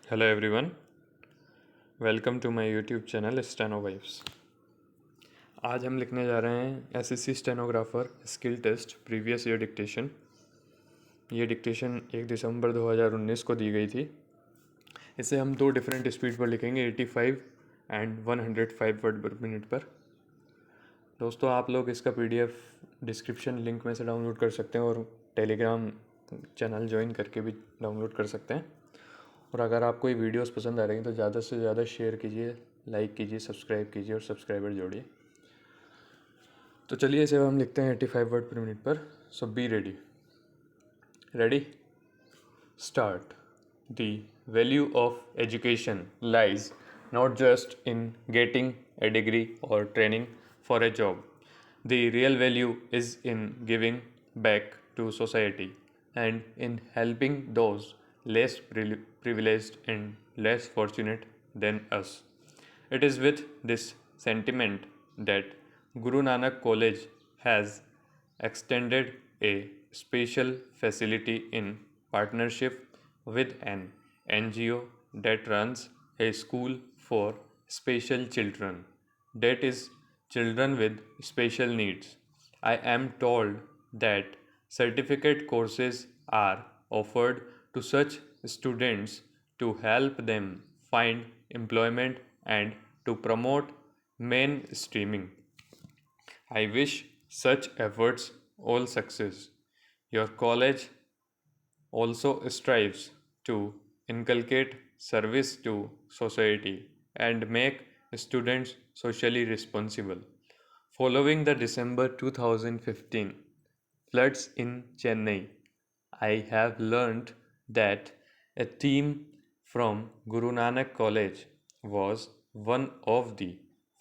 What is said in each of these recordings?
Hello everyone, welcome to my YouTube channel steno vibes. आज हम लिखने जा रहे हैं SSC stenographer skill test previous year dictation. ये डिक्टेशन 1 दिसंबर 2019 को दी गई थी। इसे हम दो डिफरेंट स्पीड पर लिखेंगे, 85 एंड 105 वर्ड पर मिनट पर। दोस्तों, आप लोग इसका पीडीएफ डिस्क्रिप्शन लिंक में से डाउनलोड कर सकते हैं और टेलीग्राम चैनल ज्वाइन करके भी डाउनलोड कर सकते हैं। और अगर आपको ये वीडियोस पसंद आ रही हैं तो ज़्यादा से ज़्यादा शेयर कीजिए, लाइक कीजिए, सब्सक्राइब कीजिए और सब्सक्राइबर जोड़िए। तो चलिए इसे हम लिखते हैं 85 वर्ड पर मिनट पर। So be ready. Ready, start. The value of education lies not just in getting a degree or training for a job. The real value is in giving back to society and in helping those less privileged and less fortunate than us. It is with this sentiment that Guru Nanak College has extended a special facility in partnership with an NGO that runs a school for special children, that is, children with special needs. I am told that certificate courses are offered to such students to help them find employment and to promote mainstreaming. I wish such efforts all success. Your college also strives to inculcate service to society and make students socially responsible. Following the December 2015 floods in Chennai, I have learned that a team from Guru Nanak College was one of the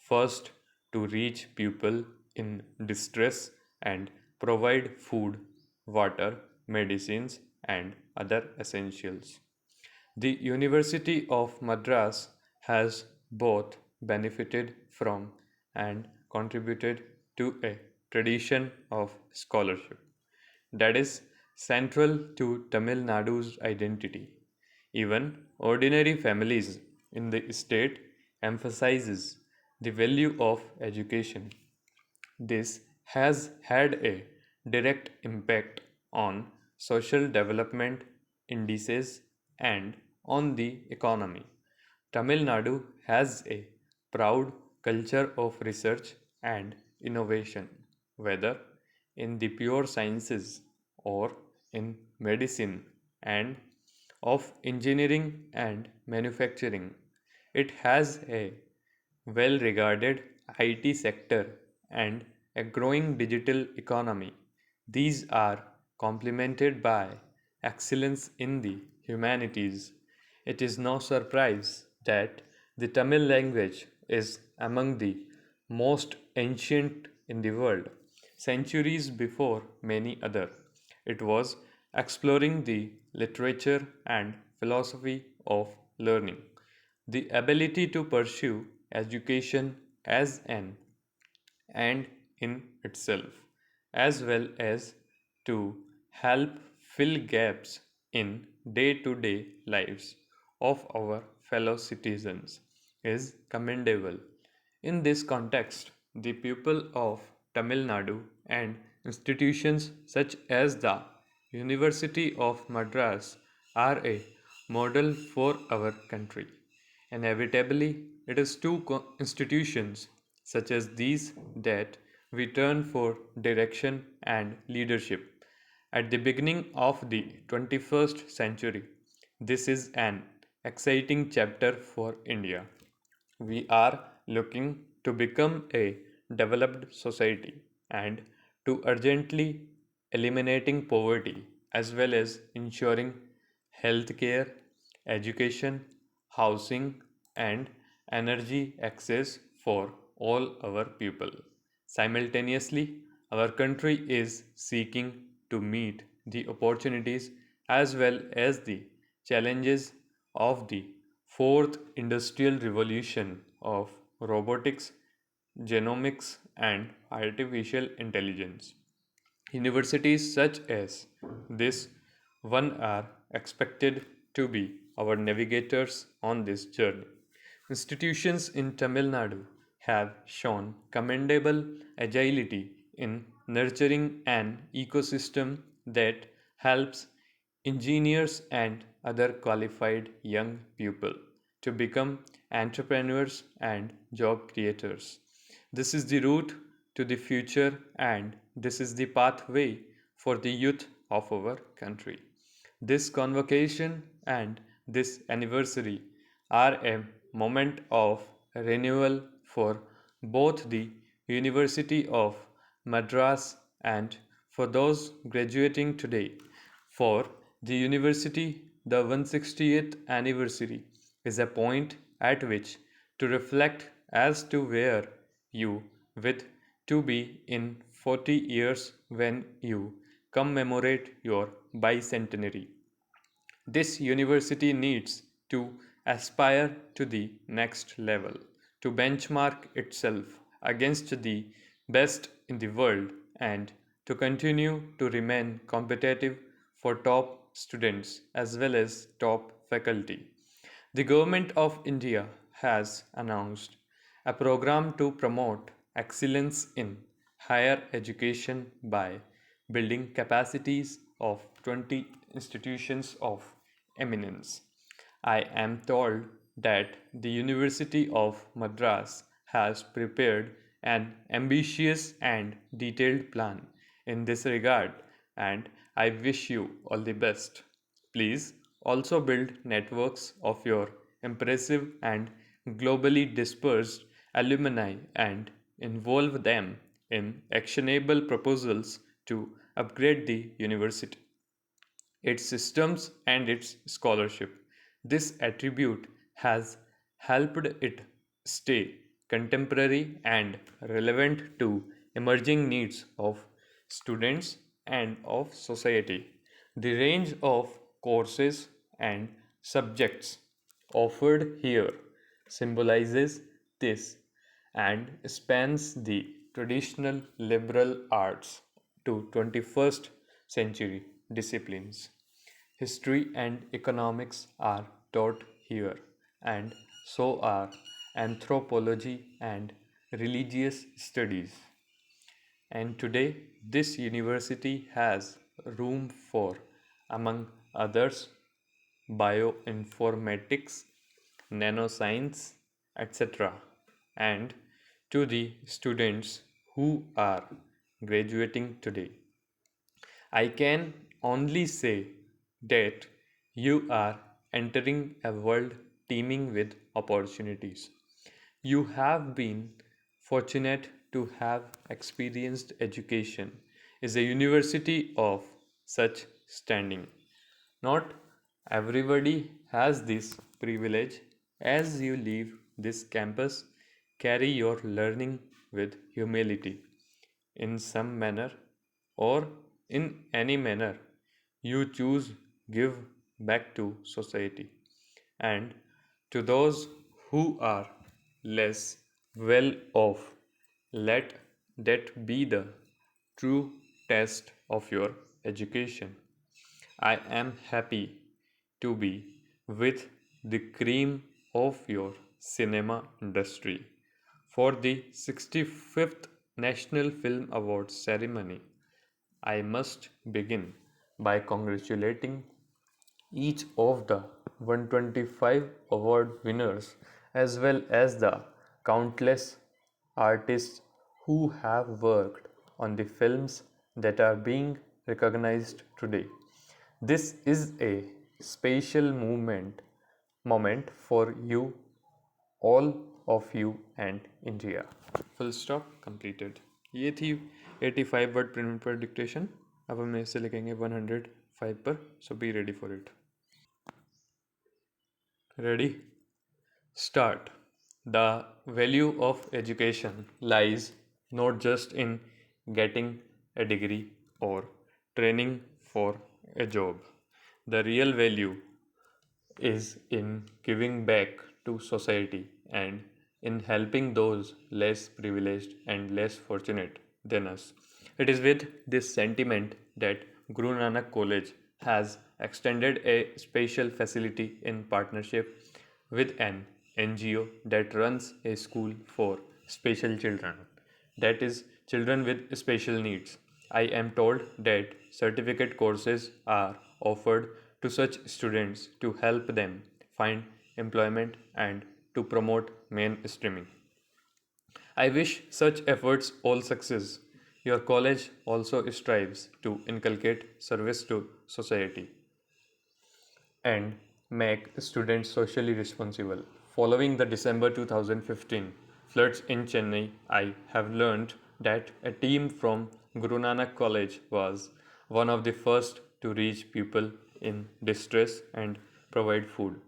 first to reach people in distress and provide food, water, medicines, and other essentials. The University of Madras has both benefited from and contributed to a tradition of scholarship that is central to Tamil Nadu's identity. Even ordinary families in the state emphasizes the value of education. This has had a direct impact on social development indices and on the economy. Tamil Nadu has a proud culture of research and innovation, whether in the pure sciences or in medicine and of engineering and manufacturing. It has a well regarded IT sector and a growing digital economy. These are complemented by excellence in the humanities. It is no surprise that the Tamil language is among the most ancient in the world. Centuries before many other, it was exploring the literature and philosophy of learning. The ability to pursue education as an end in itself, as well as to help fill gaps in day to day lives of our fellow citizens, is commendable. In this context, the people of Tamil Nadu and institutions such as the University of Madras are a model for our country. Inevitably, it is to institutions such as these that we turn for direction and leadership. At the beginning of the 21st century, this is an exciting chapter for India. We are looking to become a developed society and to urgently eliminating poverty as well as ensuring healthcare, education, housing, and energy access for all our people. Simultaneously, our country is seeking to meet the opportunities as well as the challenges of the fourth industrial revolution of robotics, genomics, and artificial intelligence. Universities such as this one are expected to be our navigators on this journey. Institutions in Tamil Nadu have shown commendable agility in nurturing an ecosystem that helps engineers and other qualified young people to become entrepreneurs and job creators. This is the route to the future, and this is the pathway for the youth of our country. This convocation and this anniversary are a moment of renewal for both the University of Madras and for those graduating today. For the university, the 160th anniversary is a point at which to reflect as to where you with to be in 40 years when you commemorate your bicentenary. This university needs to aspire to the next level, to benchmark itself against the best in the world, and to continue to remain competitive for top students as well as top faculty. The Government of India has announced a program to promote excellence in higher education by building capacities of 20 institutions of eminence. I am told that the University of Madras has prepared an ambitious and detailed plan in this regard, and I wish you all the best. Please also build networks of your impressive and globally dispersed alumni and involve them in actionable proposals to upgrade the university, its systems, and its scholarship. This attribute has helped it stay contemporary and relevant to emerging needs of students and of society. The range of courses and subjects offered here symbolizes this and spans the traditional liberal arts to 21st century disciplines. History and economics are taught here, and so are anthropology and religious studies. And today, this university has room for, among others, bioinformatics, nanoscience, etc. And to the students who are graduating today, I can only say that you are entering a world teeming with opportunities. You have been fortunate to have experienced education is a university of such standing. Not everybody has this privilege. As you leave this campus, carry your learning with humility in some manner or in any manner you choose, give back to society. And to those who are less well off, let that be the true test of your education. I am happy to be with the cream of your cinema industry for the 65th National Film Awards ceremony. I must begin by congratulating each of the 125 award winners as well as the countless artists who have worked on the films that are being recognized today. This is a special moment for you, all of you and India. Full stop completed. ये थी 85 word print पर dictation. अब हम इससे लिखेंगे 105 पर. So be ready for it. Ready. Start. The value of education lies not just in getting a degree or training for a job. The real value is in giving back to society and in helping those less privileged and less fortunate than us. It is with this sentiment that Guru Nanak College has extended a special facility in partnership with an NGO that runs a school for special children, that is, children with special needs. I am told that certificate courses are offered to such students to help them find employment and to promote mainstreaming. I wish such efforts all success. Your college also strives to inculcate service to society and make students socially responsible. Following the December 2015 floods in Chennai, I have learned that a team from Guru Nanak College was one of the first to reach people in distress and provide food,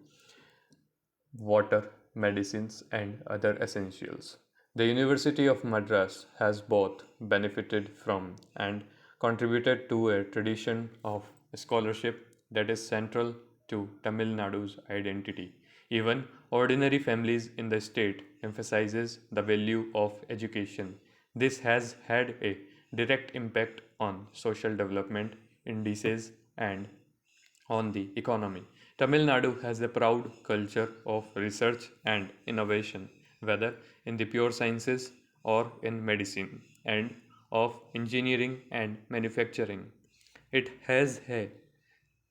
water, medicines, and other essentials. The University of Madras has both benefited from and contributed to a tradition of scholarship that is central to Tamil Nadu's identity. Even ordinary families in the state emphasizes the value of education. This has had a direct impact on social development indices and on the economy. Tamil Nadu has a proud culture of research and innovation, whether in the pure sciences or in medicine, and of engineering and manufacturing. It has a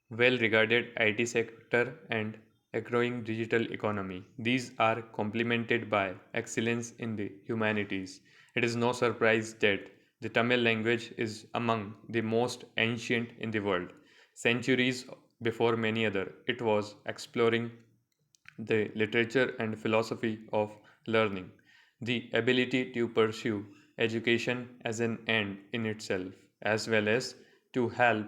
well regarded IT sector and a growing digital economy. These are complemented by excellence in the humanities. It is no surprise that the Tamil language is among the most ancient in the world. Centuries before many other, it was exploring the literature and philosophy of learning, the ability to pursue education as an end in itself, as well as to help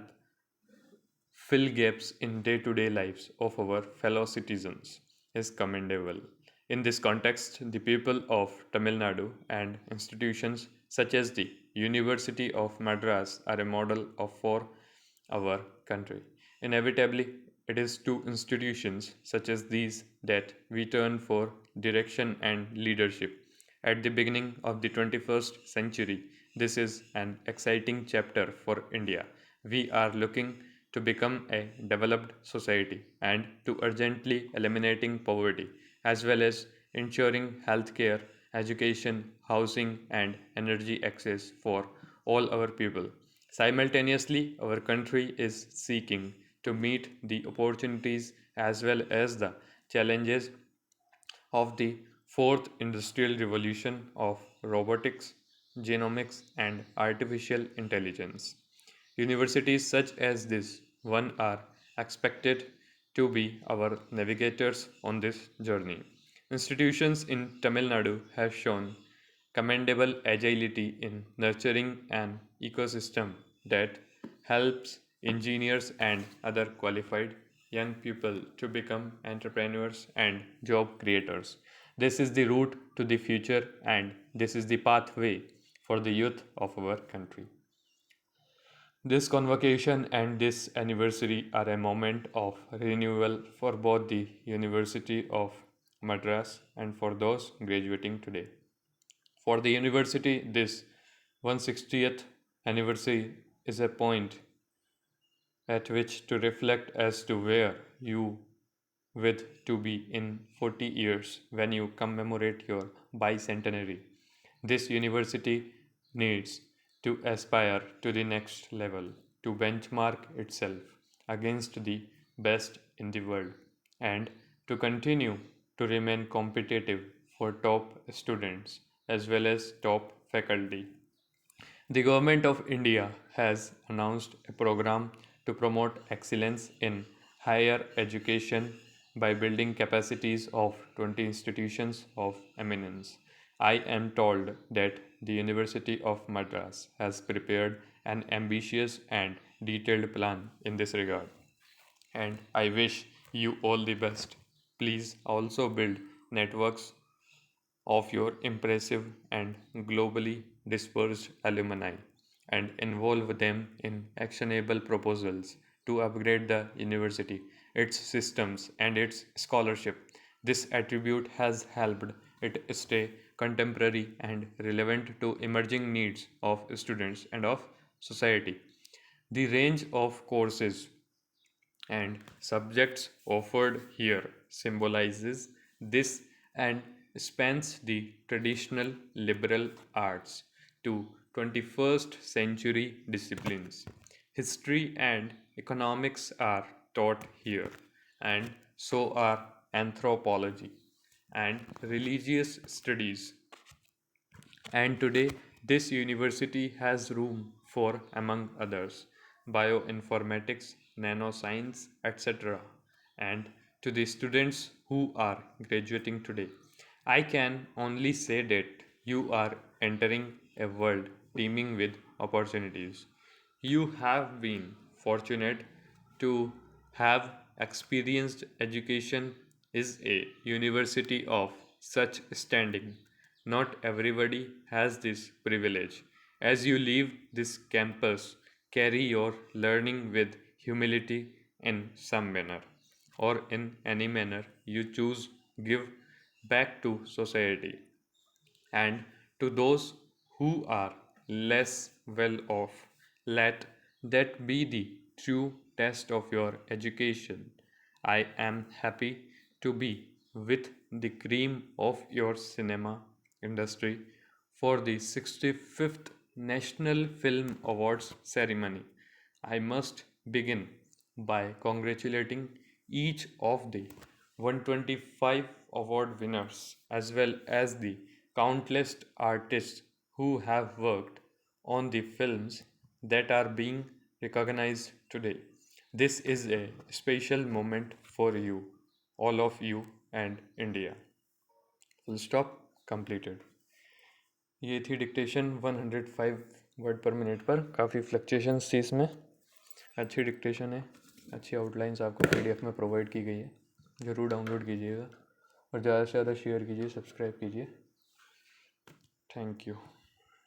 fill gaps in day to day lives of our fellow citizens is commendable. In this context, the people of Tamil Nadu and institutions such as the University of Madras are a model for our country. Inevitably, it is to institutions such as these that we turn for direction and leadership. At the beginning of the 21st century, this is an exciting chapter for India. We are looking to become a developed society and to urgently eliminating poverty as well as ensuring healthcare, education, housing, and energy access for all our people. Simultaneously, our country is seeking to meet the opportunities as well as the challenges of the fourth industrial revolution of robotics, genomics, and artificial intelligence. Universities such as this one are expected to be our navigators on this journey. Institutions in Tamil Nadu have shown commendable agility in nurturing an ecosystem that helps engineers and other qualified young people to become entrepreneurs and job creators. This is the route to the future and this is the pathway for the youth of our country. This convocation and this anniversary are a moment of renewal for both the University of Madras and for those graduating today. For the university, this 160th anniversary is a point at which to reflect as to where you with to be in 40 years when you commemorate your bicentenary. This university needs to aspire to the next level, to benchmark itself against the best in the world, and to continue to remain competitive for top students as well as top faculty. The Government of India has announced a program to promote excellence in higher education by building capacities of 20 institutions of eminence. I am told that the University of Madras has prepared an ambitious and detailed plan in this regard, and I wish you all the best. Please also build networks of your impressive and globally dispersed alumni and involve them in actionable proposals to upgrade the university, its systems, and its scholarship. This attribute has helped it stay contemporary and relevant to emerging needs of students and of society. The range of courses and subjects offered here symbolizes this and spans the traditional liberal arts to 21st century disciplines. History and economics are taught here, and so are anthropology and religious studies. And today, this university has room for, among others, bioinformatics, nanoscience, etc. And to the students who are graduating today, I can only say that you are entering a world teeming with opportunities. You have been fortunate to have experienced education is a university of such standing. Not everybody has this privilege. As you leave this campus, carry your learning with humility in some manner, or in any manner you choose, give back to society. And to those who are less well off, let that be the true test of your education. I am happy to be with the cream of your cinema industry for the 65th National Film Awards ceremony. I must begin by congratulating each of the 125 award winners as well as the countless artists who have worked on the films that are being recognized today. This is a special moment for you, all of you, and India. Full stop completed. ये थी dictation 105 word पर minute पर. काफ़ी fluctuations थी इसमें. अच्छी dictation है, अच्छी आउटलाइंस आपको पीडीएफ में प्रोवाइड की गई है. ज़रूर डाउनलोड कीजिएगा और ज़्यादा से ज़्यादा शेयर कीजिए, सब्सक्राइब कीजिए. Thank you.